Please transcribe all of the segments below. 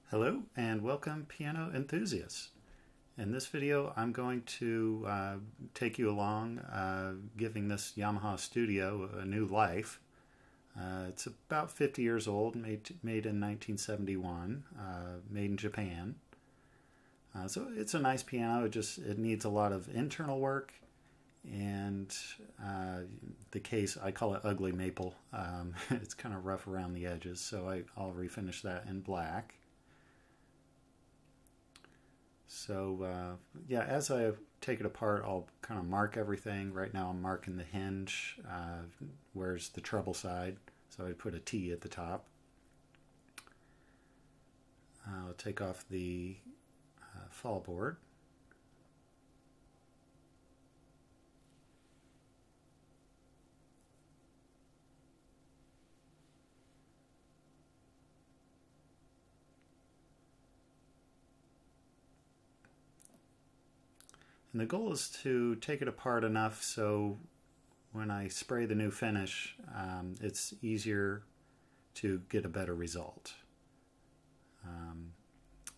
Hello and welcome, piano enthusiasts. In this video I'm going to take you along giving this Yamaha Studio a new life. It's about 50 years old, made in 1971, made in Japan. So it's a nice piano. It needs a lot of internal work, and the case, I call it ugly maple. It's kind of rough around the edges, so I'll refinish that in black. So yeah, as I take it apart, I'll kind of mark everything. Right now I'm marking the hinge, where's the treble side, so I put a T at the top. I'll take off the fall board. And the goal is to take it apart enough so when I spray the new finish, it's easier to get a better result.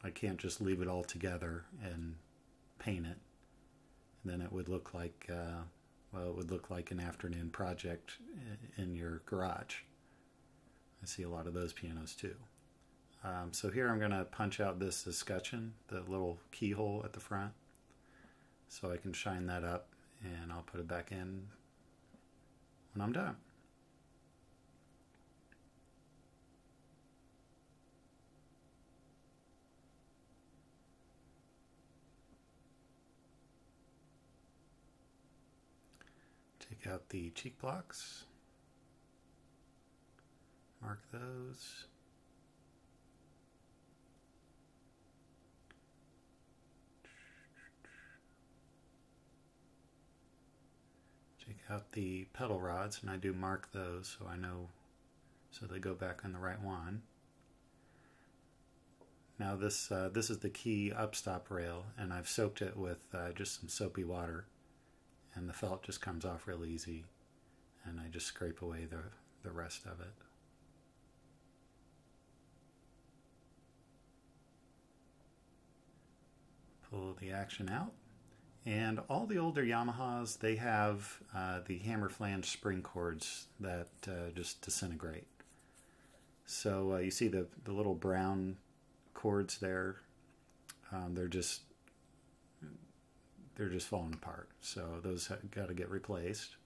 I can't just leave it all together and paint it. Then it would look like, well, it would look like an afternoon project in your garage. I see a lot of those pianos too. So here I'm going to punch out this escutcheon, the little keyhole at the front, so I can shine that up, and I'll put it back in when I'm done. Take out the cheek blocks, mark those. Take out the pedal rods, and I do mark those so I know, so they go back on the right one. Now this is the key upstop rail, and I've soaked it with just some soapy water, and the felt just comes off real easy, and I just scrape away the rest of it. Pull the action out. And all the older Yamahas, they have the hammer flange spring cords that just disintegrate. So you see the little brown cords there, they're just falling apart. So those got to get replaced.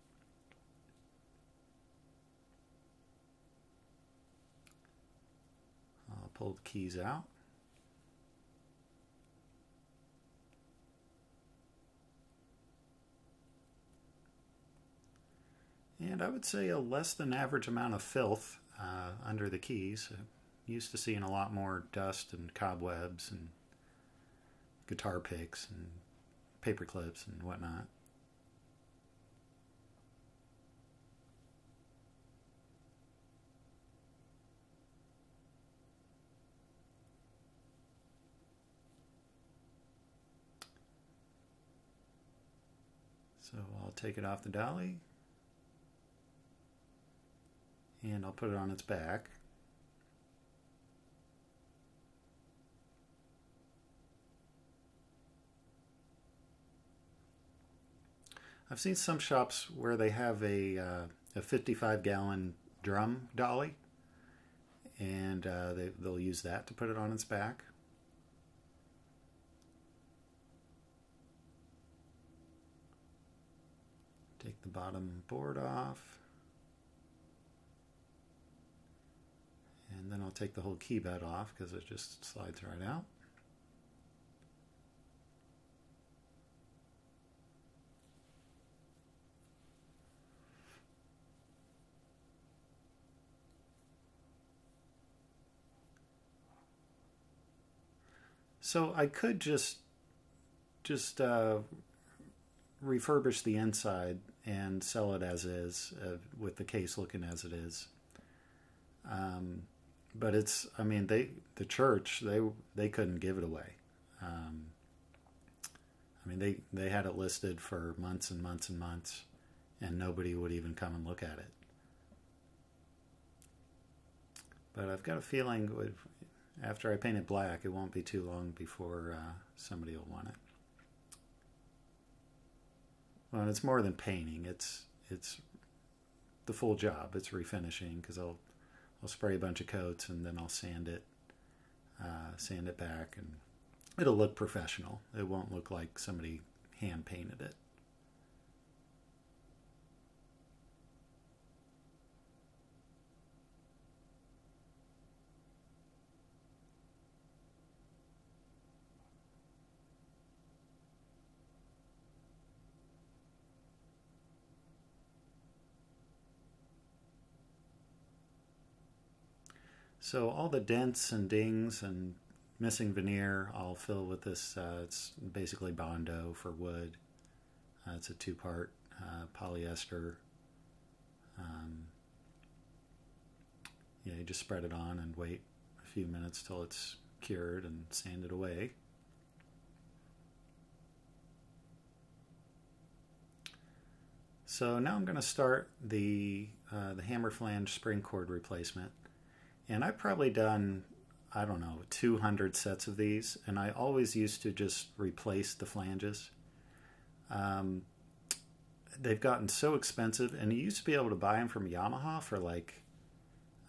I'll pull the keys out. And I would say a less than average amount of filth under the keys. I'm used to seeing a lot more dust and cobwebs and guitar picks and paper clips and whatnot. So I'll take it off the dolly, and I'll put it on its back. I've seen some shops where they have a 55-gallon drum dolly, and they'll use that to put it on its back. Take the bottom board off. And then I'll take the whole key bed off because it just slides right out. So I could just refurbish the inside and sell it as is, with the case looking as it is. But it's, I mean, the church, they couldn't give it away. I mean, they had it listed for months and months and months, and nobody would even come and look at it. But I've got a feeling after I paint it black, it won't be too long before somebody will want it. Well, it's more than painting. It's the full job. It's refinishing, because I'll spray a bunch of coats and then I'll sand it back, and it'll look professional. It won't look like somebody hand painted it. So all the dents and dings and missing veneer I'll fill with this. It's basically Bondo for wood. It's a two-part polyester. Yeah, you just spread it on and wait a few minutes till it's cured and sand it away. So now I'm going to start the hammer flange spring cord replacement. And I've probably done, I don't know, 200 sets of these, and I always used to just replace the flanges. They've gotten so expensive, and you used to be able to buy them from Yamaha for like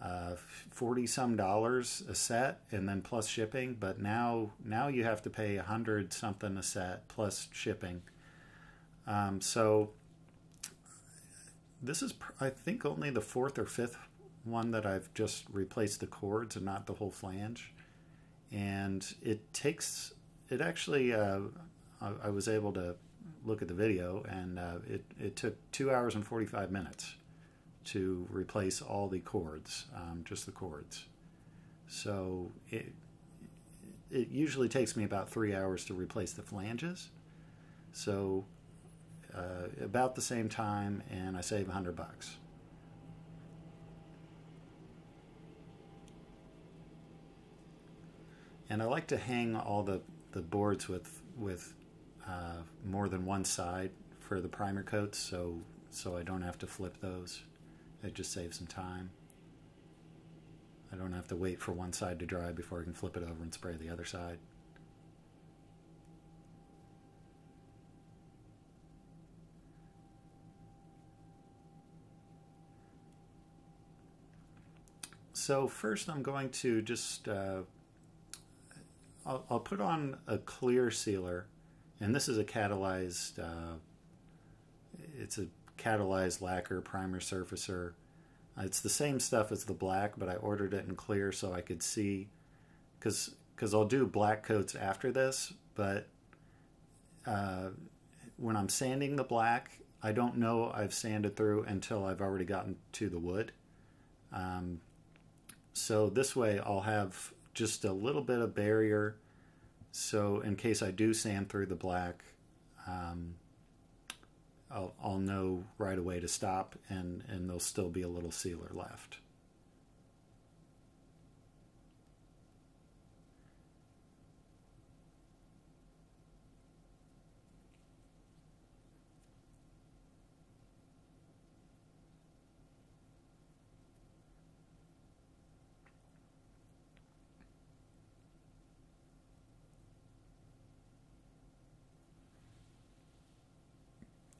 $40-some a set, and then plus shipping. But now you have to pay $100-something a set plus shipping. So this is, I think, only the fourth or fifth one that I've just replaced the cords and not the whole flange. And it actually, I was able to look at the video, and it took 2 hours and 45 minutes to replace all the cords, just the cords. So it usually takes me about 3 hours to replace the flanges. So about the same time, and I save $100. And I like to hang all the boards with more than one side for the primer coats, so I don't have to flip those. It just saves some time. I don't have to wait for one side to dry before I can flip it over and spray the other side. So first I'm going to just I'll put on a clear sealer, and this is a catalyzed, it's a catalyzed lacquer primer surfacer. It's the same stuff as the black, but I ordered it in clear so I could see, because I'll do black coats after this, but when I'm sanding the black, I don't know I've sanded through until I've already gotten to the wood. So this way I'll have just a little bit of barrier, so in case I do sand through the black, I'll know right away to stop, and there'll still be a little sealer left.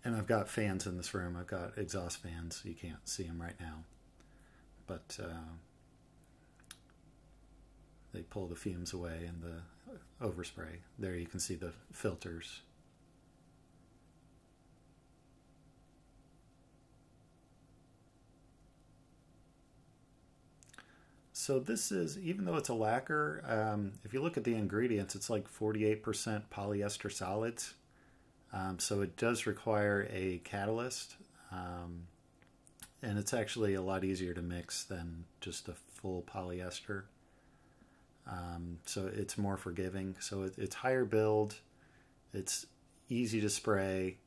And I've got fans in this room. I've got exhaust fans. You can't see them right now, but they pull the fumes away and the overspray. There you can see the filters. So this is, even though it's a lacquer, if you look at the ingredients, it's like 48% polyester solids. So it does require a catalyst, and it's actually a lot easier to mix than just a full polyester. So it's more forgiving. So it's higher build, it's easy to spray,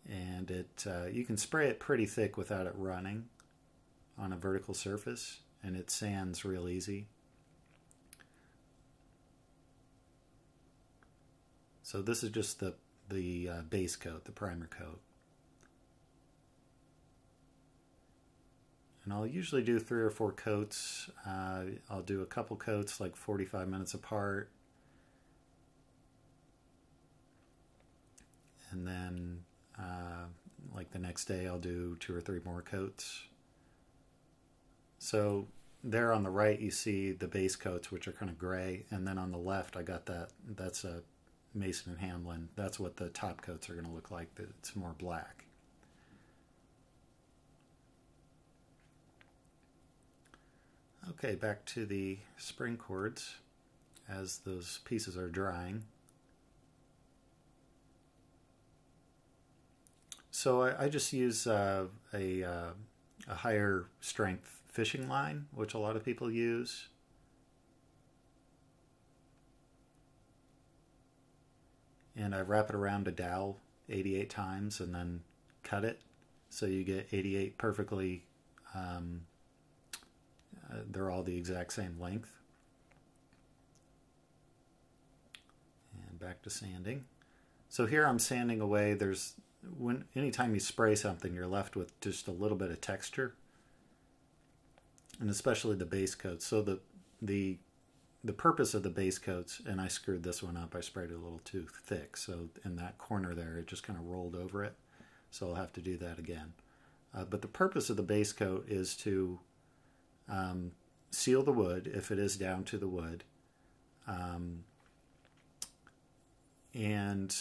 and you can spray it pretty thick without it running on a vertical surface, and it sands real easy. So this is just the base coat, the primer coat. And I'll usually do 3 or 4 coats. I'll do a couple coats like 45 minutes apart. And then like the next day I'll do 2 or 3 more coats. So there on the right you see the base coats, which are kind of gray, and then on the left I got that's a Mason and Hamlin. That's what the top coats are going to look like. It's more black. Okay, back to the spring cords as those pieces are drying. So I just use a higher strength fishing line, which a lot of people use. And I wrap it around a dowel 88 times and then cut it so you get 88 perfectly. They're all the exact same length. And back to sanding. So here I'm sanding away. Anytime you spray something, you're left with just a little bit of texture, and especially the base coats. So the purpose of the base coats, and I screwed this one up. I sprayed it a little too thick, so in that corner there, it just kind of rolled over it. So I'll have to do that again. But the purpose of the base coat is to seal the wood if it is down to the wood, and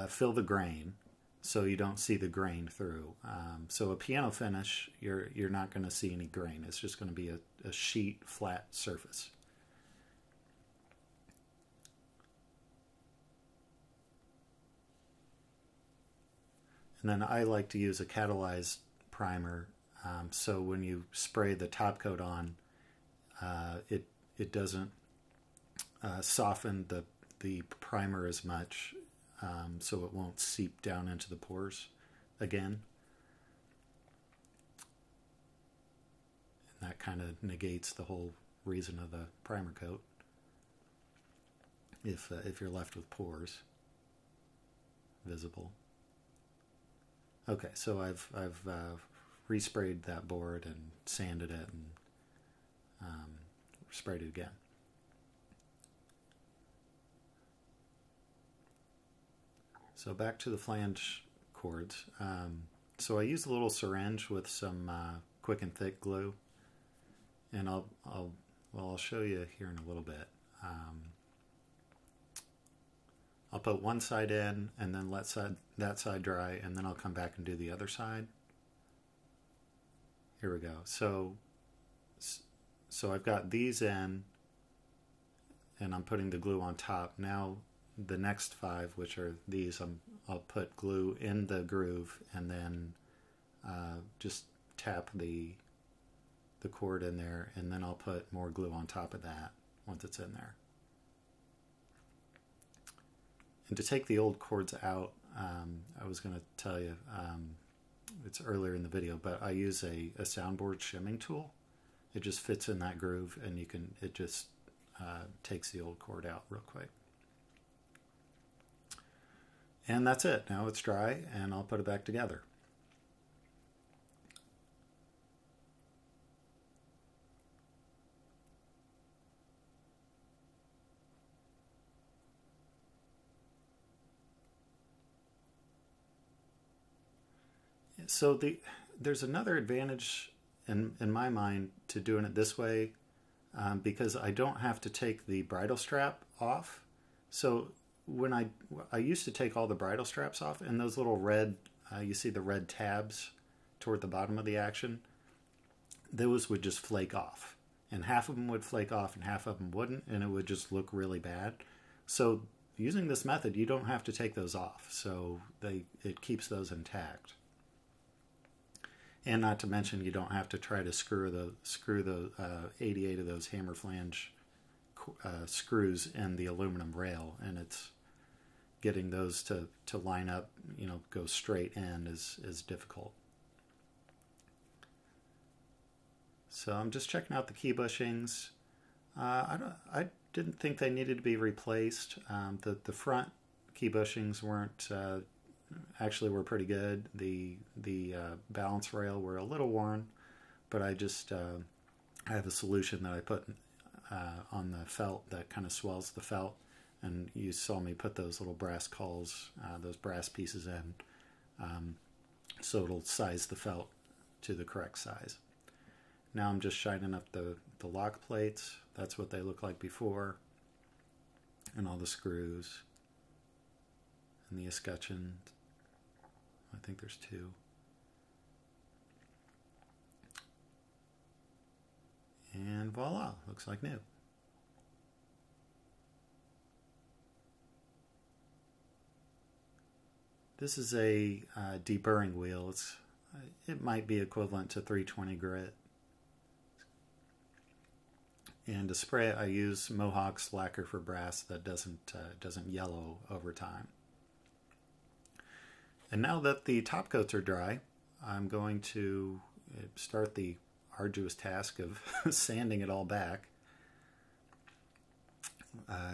fill the grain so you don't see the grain through. So a piano finish, you're not going to see any grain. It's just going to be a sheet, flat surface. And then I like to use a catalyzed primer. So when you spray the top coat on, it doesn't soften the primer as much, so it won't seep down into the pores again. And that kind of negates the whole reason of the primer coat if you're left with pores visible. Okay, so I've resprayed that board and sanded it and sprayed it again. So back to the flange cords. So I used a little syringe with some quick and thick glue, and I'll show you here in a little bit. I'll put one side in and then let that side dry, and then I'll come back and do the other side. Here we go. So I've got these in, and I'm putting the glue on top. Now the next 5, which are these, I'll put glue in the groove and then just tap the cord in there, and then I'll put more glue on top of that once it's in there. And to take the old cords out, I was going to tell you, it's earlier in the video, but I use a soundboard shimming tool. It just fits in that groove, and it just takes the old cord out real quick. And that's it. Now it's dry, and I'll put it back together. So there's another advantage in my mind to doing it this way, because I don't have to take the bridle strap off. So when I used to take all the bridle straps off, and those little red, you see the red tabs toward the bottom of the action, those would just flake off. And half of them would flake off and half of them wouldn't, and it would just look really bad. So using this method, you don't have to take those off. So it keeps those intact. And not to mention, you don't have to try to screw the 88 of those hammer flange screws in the aluminum rail, and it's getting those to line up, go straight in is difficult. So I'm just checking out the key bushings. I didn't think they needed to be replaced. The front key bushings weren't actually were pretty good. The balance rail were a little worn, but I have a solution that I put on the felt that kind of swells the felt, and you saw me put those little brass cauls, those brass pieces in, so it'll size the felt to the correct size. Now I'm just shining up the lock plates. That's what they look like before, and all the screws and the escutcheons. I think there's two. And voila, looks like new. This is a deburring wheel. It might be equivalent to 320 grit. And to spray it, I use Mohawk's lacquer for brass that doesn't yellow over time. And now that the top coats are dry, I'm going to start the arduous task of sanding it all back.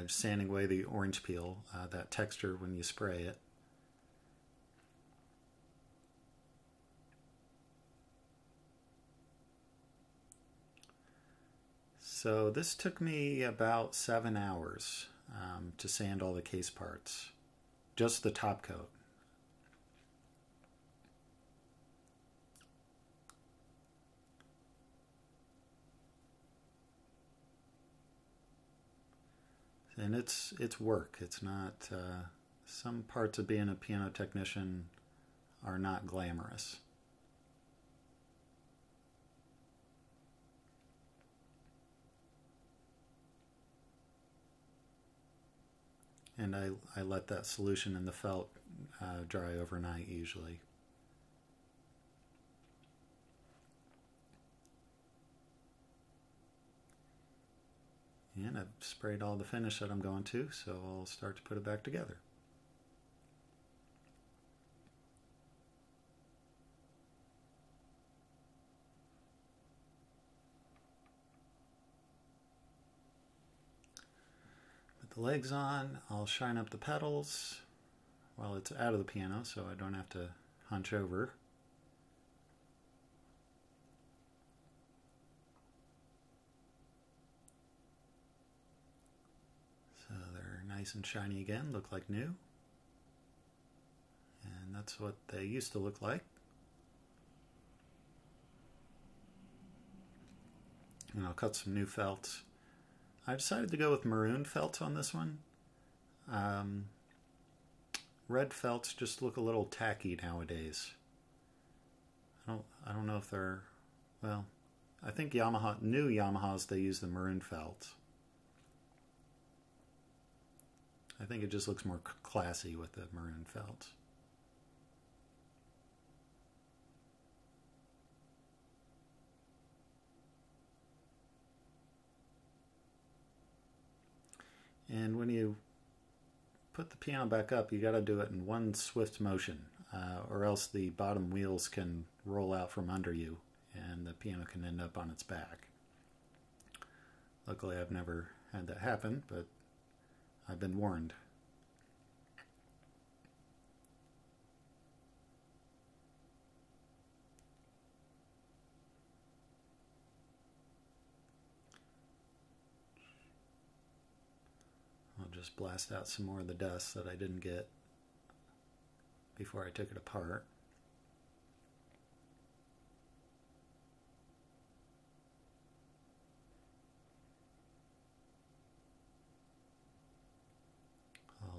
Sanding away the orange peel, that texture when you spray it. So this took me about 7 hours to sand all the case parts, just the top coat. And it's work. It's not, some parts of being a piano technician are not glamorous. And I let that solution in the felt dry overnight usually. And I've sprayed all the finish that I'm going to, so I'll start to put it back together. Put the legs on, I'll shine up the pedals while it's out of the piano so I don't have to hunch over. Nice and shiny again, look like new. And that's what they used to look like. And I'll cut some new felts. I decided to go with maroon felts on this one. Red felts just look a little tacky nowadays. I don't know if they're, well, I think new Yamahas, they use the maroon felts. I think it just looks more classy with the maroon felt. And when you put the piano back up, you got to do it in one swift motion, or else the bottom wheels can roll out from under you and the piano can end up on its back. Luckily, I've never had that happen, but I've been warned. I'll just blast out some more of the dust that I didn't get before I took it apart.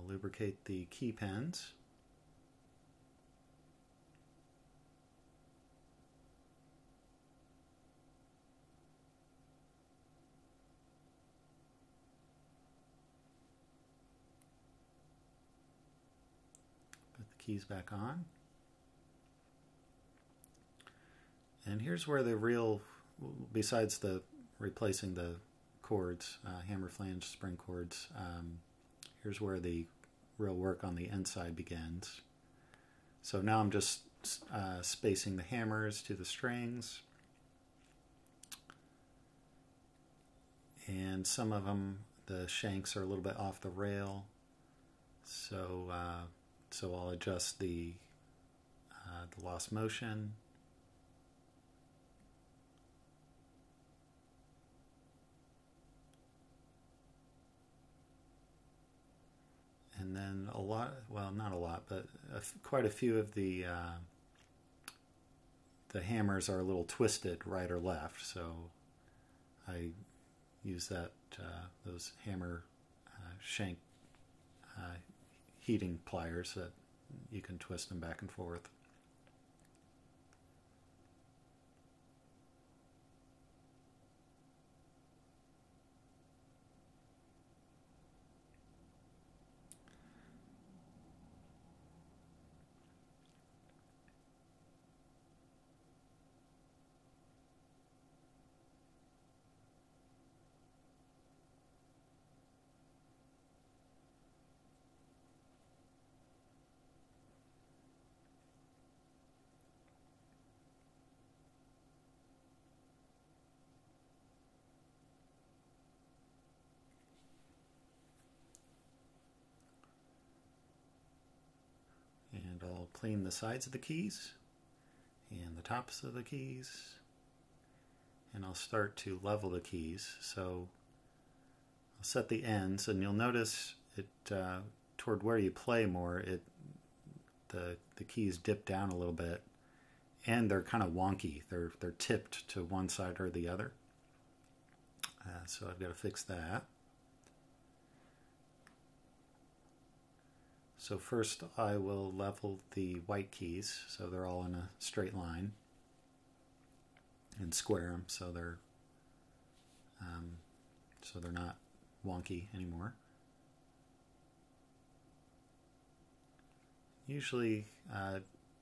Lubricate the key pins. Put the keys back on. And here's where the real, besides the replacing the cords, hammer flange spring cords, here's where the real work on the inside begins. So now I'm just spacing the hammers to the strings, and some of them, the shanks are a little bit off the rail, so So I'll adjust the lost motion. And then a lot, well, not a lot, but quite a few of the hammers are a little twisted right or left, so I use that those hammer shank heating pliers that you can twist them back and forth. And I'll clean the sides of the keys and the tops of the keys, and I'll start to level the keys. So I'll set the ends, and you'll notice it toward where you play more, the keys dip down a little bit, and they're kind of wonky. They're tipped to one side or the other. So I've got to fix that. So first I will level the white keys so they're all in a straight line, and square them so they're not wonky anymore. Usually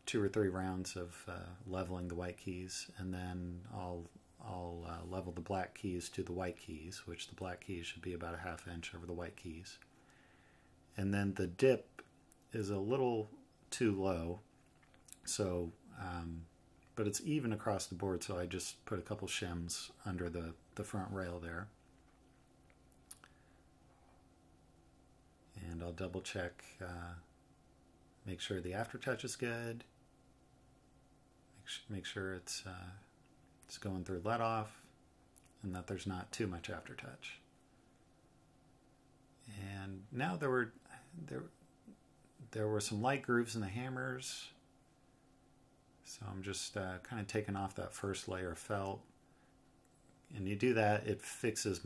2 or 3 rounds of leveling the white keys, and then I'll level the black keys to the white keys, which the black keys should be about a ½ inch over the white keys. And then the dip is a little too low, so but it's even across the board, so I just put a couple shims under the front rail there. And I'll double check, make sure the aftertouch is good, make sure it's going through let off, and that there's not too much aftertouch. And now there were some light grooves in the hammers, so I'm just kind of taking off that first layer of felt. And you do that, it fixes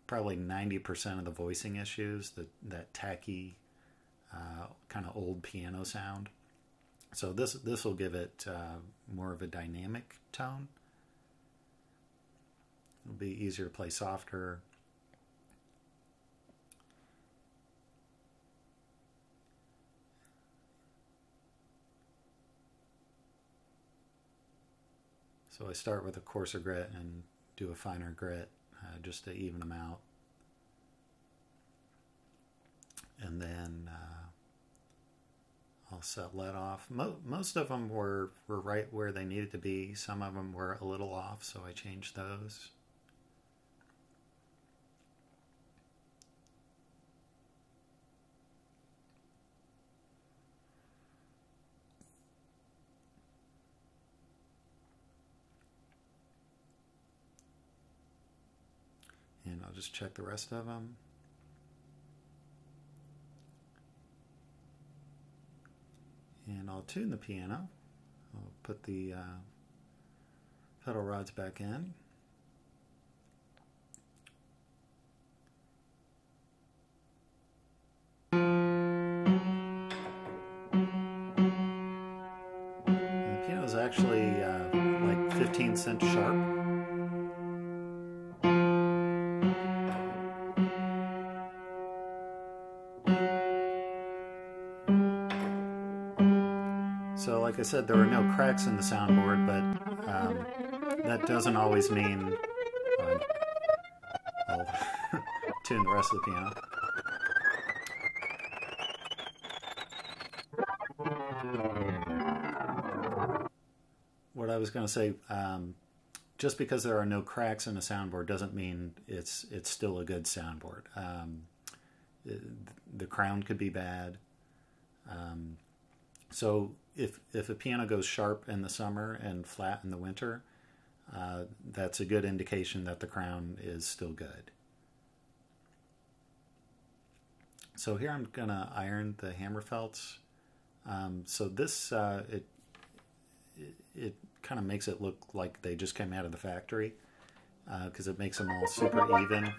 probably 90% of the voicing issues, that tacky kind of old piano sound. So this will give it more of a dynamic tone. It'll be easier to play softer. So I start with a coarser grit and do a finer grit just to even them out. And then I'll set let off. Most of them were right where they needed to be. Some of them were a little off, so I changed those. And I'll just check the rest of them. And I'll tune the piano. I'll put the pedal rods back in. And the piano is actually like 15 cents sharp. So like I said, there are no cracks in the soundboard, but that doesn't always mean I'll tune the rest of the piano. What I was going to say, just because there are no cracks in a soundboard doesn't mean it's still a good soundboard. The crown could be bad. So if a piano goes sharp in the summer and flat in the winter, that's a good indication that the crown is still good. So here I'm going to iron the hammer felts. So this, it kind of makes it look like they just came out of the factory, because it makes them all super even.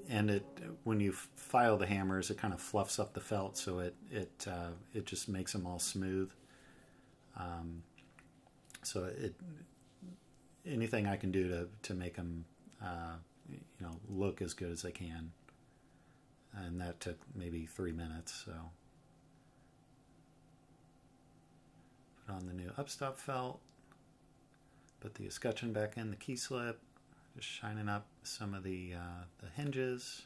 And when you file the hammers, it kind of fluffs up the felt, so it just makes them all smooth. So anything I can do to make them look as good as they can, and that took maybe 3 minutes. So put on the new upstop felt, put the escutcheon back in the key slip, just shining up some of the hinges.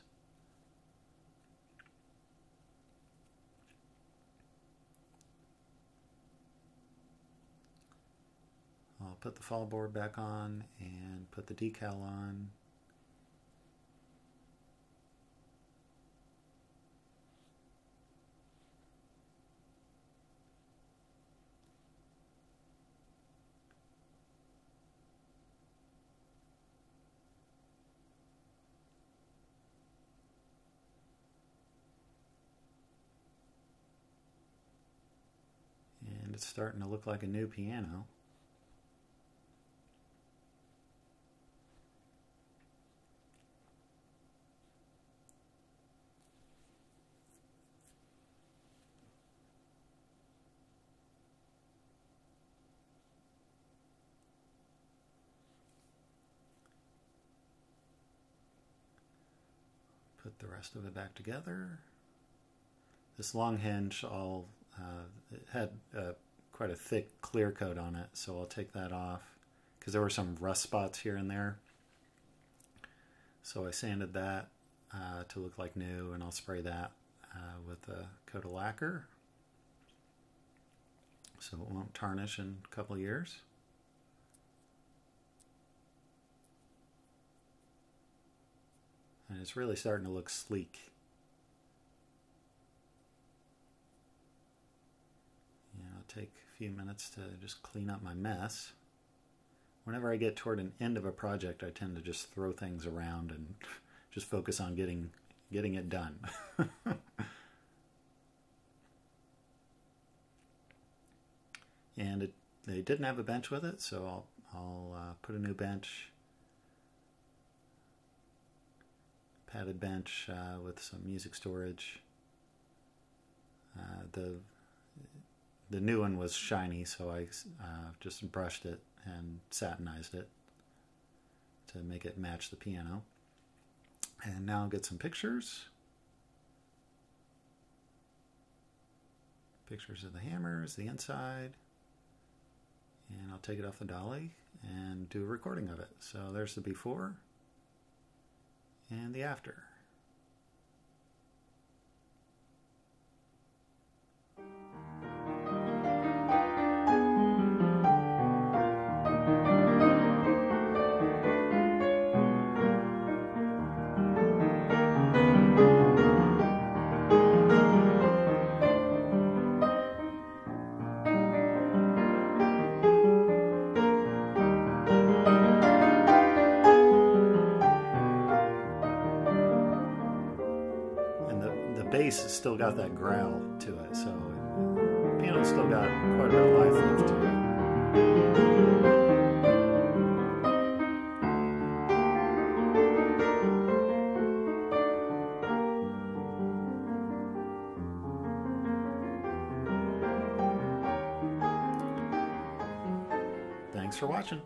I'll put the fall board back on and put the decal on. And it's starting to look like a new piano. Put the rest of it back together. This long hinge, it had quite a thick clear coat on it, so I'll take that off because there were some rust spots here and there. So I sanded that to look like new, and I'll spray that with a coat of lacquer so it won't tarnish in a couple of years. And it's really starting to look sleek. And I'll take a few minutes to just clean up my mess. Whenever I get toward an end of a project, I tend to just throw things around and just focus on getting it done. And they didn't have a bench with it, so I'll put a new bench. Padded bench with some music storage. The new one was shiny, so I just brushed it and satinized it to make it match the piano. And now I'll get some pictures. Pictures of the hammers, the inside. And I'll take it off the dolly and do a recording of it. So there's the before and the after. Bass has still got that growl to it, so the piano's still got quite a bit of life left to it. Thanks for watching.